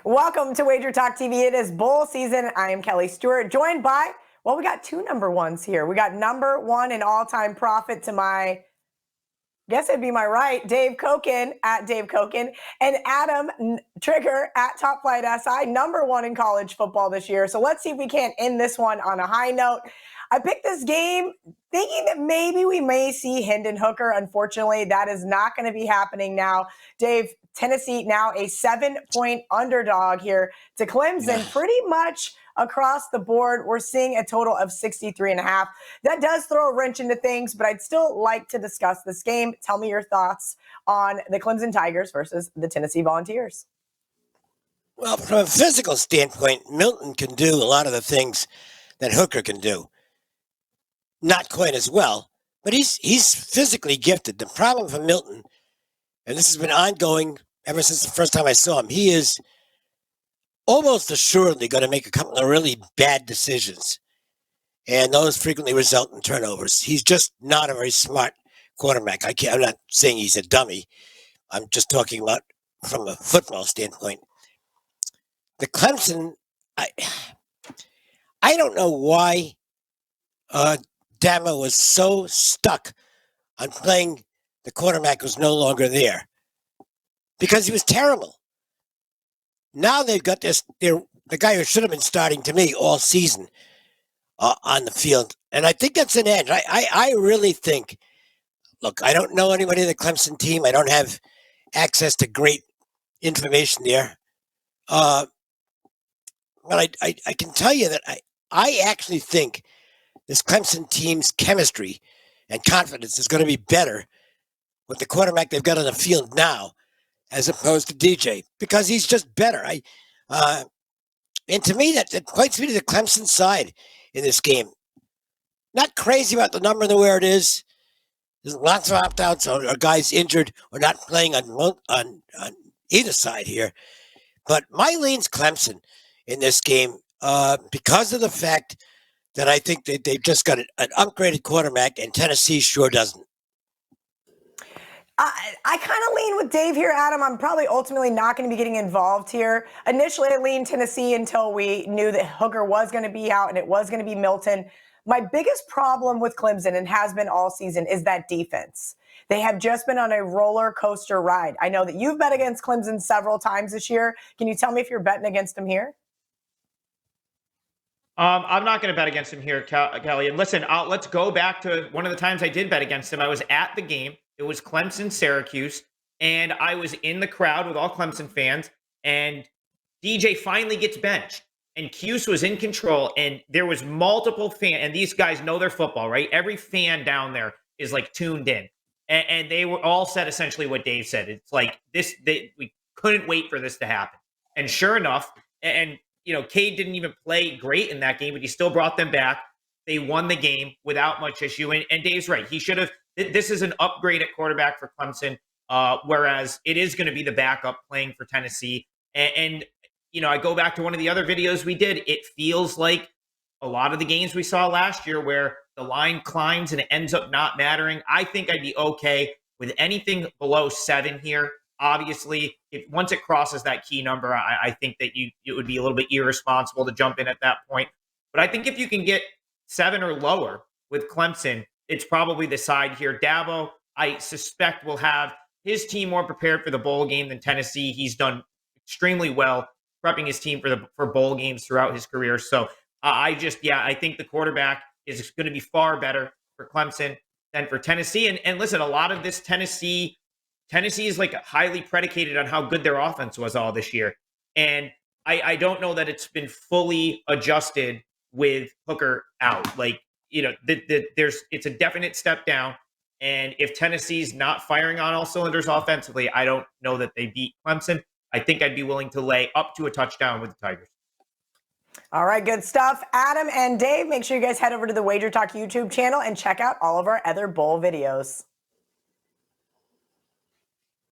Welcome to Wager Talk TV. It is bowl season. I am Kelly Stewart, joined by, well, we got two number ones here. We got number one in all-time profit to my, guess it'd be my right, Dave Cokin, at Dave Cokin, and Adam Trigger at Top Flight SI, number one in college football this year. So let's see if we can't end this one on a high note. I picked this game thinking that maybe we may see Hendon Hooker. Unfortunately, that is not going to be happening now. Dave, Tennessee now a 7-point underdog here to Clemson. Pretty much across the board, we're seeing a total of 63.5. That does throw a wrench into things, but I'd still like to discuss this game. Tell me your thoughts on the Clemson Tigers versus the Tennessee Volunteers. Well, from a physical standpoint, Milton can do a lot of the things that Hooker can do. Not quite as well, but he's physically gifted. The problem for Milton, and this has been ongoing ever since the first time I saw him, he is almost assuredly going to make a couple of really bad decisions, and those frequently result in turnovers. He's just not a very smart quarterback. I'm not saying he's a dummy. I'm just talking about from a football standpoint. The Clemson, I don't know why Damo was so stuck on playing the quarterback who's no longer there, because he was terrible. Now they've got the guy who should have been starting, to me, all season on the field. And I think that's an edge. I really think, look, I don't know anybody in the Clemson team. I don't have access to great information there. But I can tell you that I actually think this Clemson team's chemistry and confidence is going to be better with the quarterback they've got on the field now as opposed to DJ, because he's just better. And to me, that points me to the Clemson side in this game. Not crazy about the number and where it is. There's lots of opt-outs or guys injured or not playing on either side here. But my lean's Clemson in this game because of the fact that I think that they've just got an upgraded quarterback, and Tennessee sure doesn't. I kind of lean with Dave here, Adam. I'm probably ultimately not going to be getting involved here. Initially, I leaned Tennessee until we knew that Hooker was going to be out and it was going to be Milton. My biggest problem with Clemson, and has been all season, is that defense. They have just been on a roller coaster ride. I know that you've bet against Clemson several times this year. Can you tell me if you're betting against them here? I'm not going to bet against him here, Kelly. And listen, let's go back to one of the times I did bet against him. I was at the game. It was Clemson-Syracuse, and I was in the crowd with all Clemson fans, and DJ finally gets benched, and Cuse was in control, and there was multiple fans, and these guys know their football, right? Every fan down there is, like, tuned in, and they were all said essentially what Dave said. It's like, we couldn't wait for this to happen. And sure enough, and Cade didn't even play great in that game, but he still brought them back. They won the game without much issue. And Dave's right. He should have. This is an upgrade at quarterback for Clemson, whereas it is going to be the backup playing for Tennessee. And I go back to one of the other videos we did. It feels like a lot of the games we saw last year where the line climbs and it ends up not mattering. I think I'd be okay with anything below 7 here. Obviously, once it crosses that key number, I think that it would be a little bit irresponsible to jump in at that point. But I think if you can get 7 or lower with Clemson, it's probably the side here. Dabo, I suspect, will have his team more prepared for the bowl game than Tennessee. He's done extremely well prepping his team for bowl games throughout his career. So I think the quarterback is going to be far better for Clemson than for Tennessee. And listen, a lot of this Tennessee is like highly predicated on how good their offense was all this year. And I don't know that it's been fully adjusted with Hooker out. Like, it's a definite step down. And if Tennessee's not firing on all cylinders offensively, I don't know that they beat Clemson. I think I'd be willing to lay up to a touchdown with the Tigers. All right, good stuff. Adam and Dave, make sure you guys head over to the Wager Talk YouTube channel and check out all of our other bowl videos.